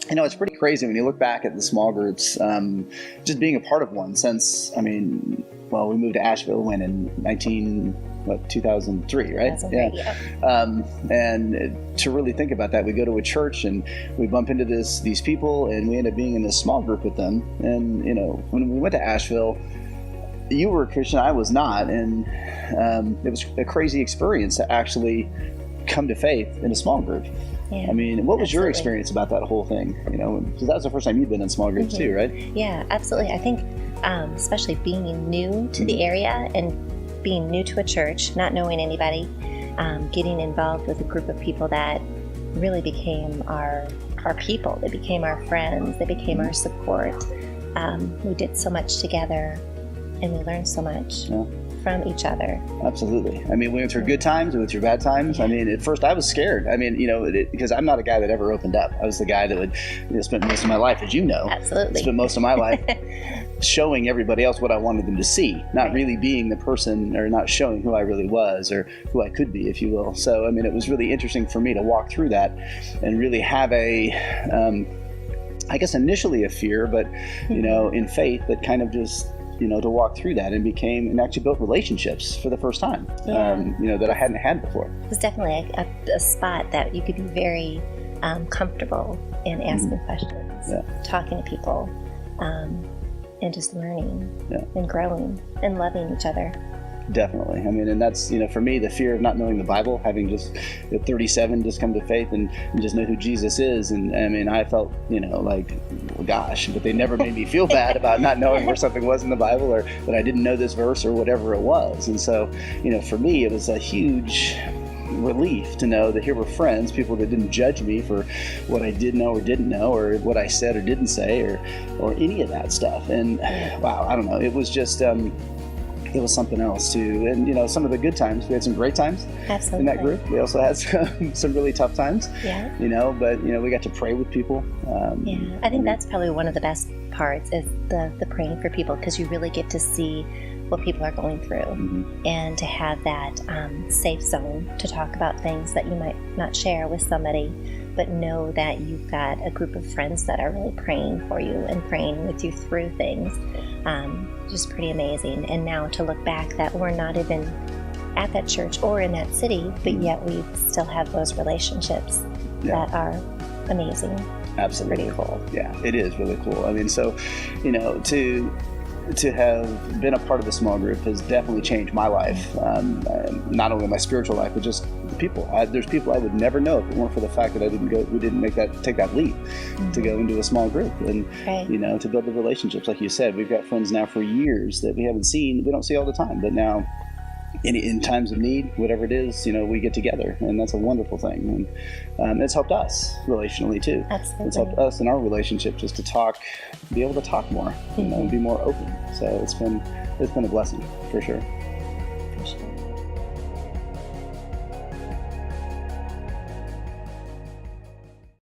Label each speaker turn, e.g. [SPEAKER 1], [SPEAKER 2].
[SPEAKER 1] It's pretty crazy when you look back at the small groups, just being a part of one since, we moved to Asheville when in 2003, right?
[SPEAKER 2] 2003, yeah.
[SPEAKER 1] And to really think about that, we go to a church and we bump into these people and we end up being in this small group with them. And, when we went to Asheville, you were a Christian, I was not. And it was a crazy experience to actually come to faith in a small group.
[SPEAKER 2] Yeah,
[SPEAKER 1] what was your experience about that whole thing? Because that was the first time you'd been in small groups too, right?
[SPEAKER 2] Yeah, absolutely. I think especially being new to the area and being new to a church, not knowing anybody, getting involved with a group of people that really became our people. They became our friends. They became our support. We did so much together, and we learned so much from each other.
[SPEAKER 1] Absolutely. We went through good times, we went through bad times. At first I was scared. Because I'm not a guy that ever opened up. I was the guy that would spend most of my life, as you know.
[SPEAKER 2] Absolutely.
[SPEAKER 1] Spent most of my life showing everybody else what I wanted them to see, not really being the person, or not showing who I really was or who I could be, if you will. So, it was really interesting for me to walk through that and really have initially a fear, but, in faith, that kind of just, to walk through that and actually built relationships for the first time, that I hadn't had before.
[SPEAKER 2] It was definitely a spot that you could be very comfortable in asking questions, talking to people, and just learning and growing and loving each other.
[SPEAKER 1] Definitely. And that's, for me, the fear of not knowing the Bible, having just at 37 just come to faith and just know who Jesus is. And I felt, gosh, but they never made me feel bad about not knowing where something was in the Bible, or that I didn't know this verse or whatever it was. And so, for me, it was a huge relief to know that here were friends, people that didn't judge me for what I did know or didn't know, or what I said or didn't say, or any of that stuff. And wow, I don't know. It was just, it was something else too. And some of the good times, we had some great times.
[SPEAKER 2] Absolutely.
[SPEAKER 1] In that group. We also had some really tough times.
[SPEAKER 2] Yeah.
[SPEAKER 1] But we got to pray with people.
[SPEAKER 2] I think that's probably one of the best parts, is the praying for people, because you really get to see what people are going through, and to have that safe zone to talk about things that you might not share with somebody, but know that you've got a group of friends that are really praying for you and praying with you through things. Just pretty amazing. And now to look back that we're not even at that church or in that city, but yet we still have those relationships that are amazing.
[SPEAKER 1] Absolutely.
[SPEAKER 2] Pretty cool.
[SPEAKER 1] Yeah, it is really cool. So, to have been a part of a small group has definitely changed my life. Not only my spiritual life, but just the people. There's people I would never know if it weren't for the fact that we didn't take that leap to go into a small group, and to build the relationships. Like you said, we've got friends now for years that we don't see all the time, but now in times of need, whatever it is, we get together, and that's a wonderful thing. And it's helped us relationally too.
[SPEAKER 2] Absolutely.
[SPEAKER 1] It's helped us in our relationship just to be able to talk more, and be more open. So it's been a blessing for sure.
[SPEAKER 2] For sure.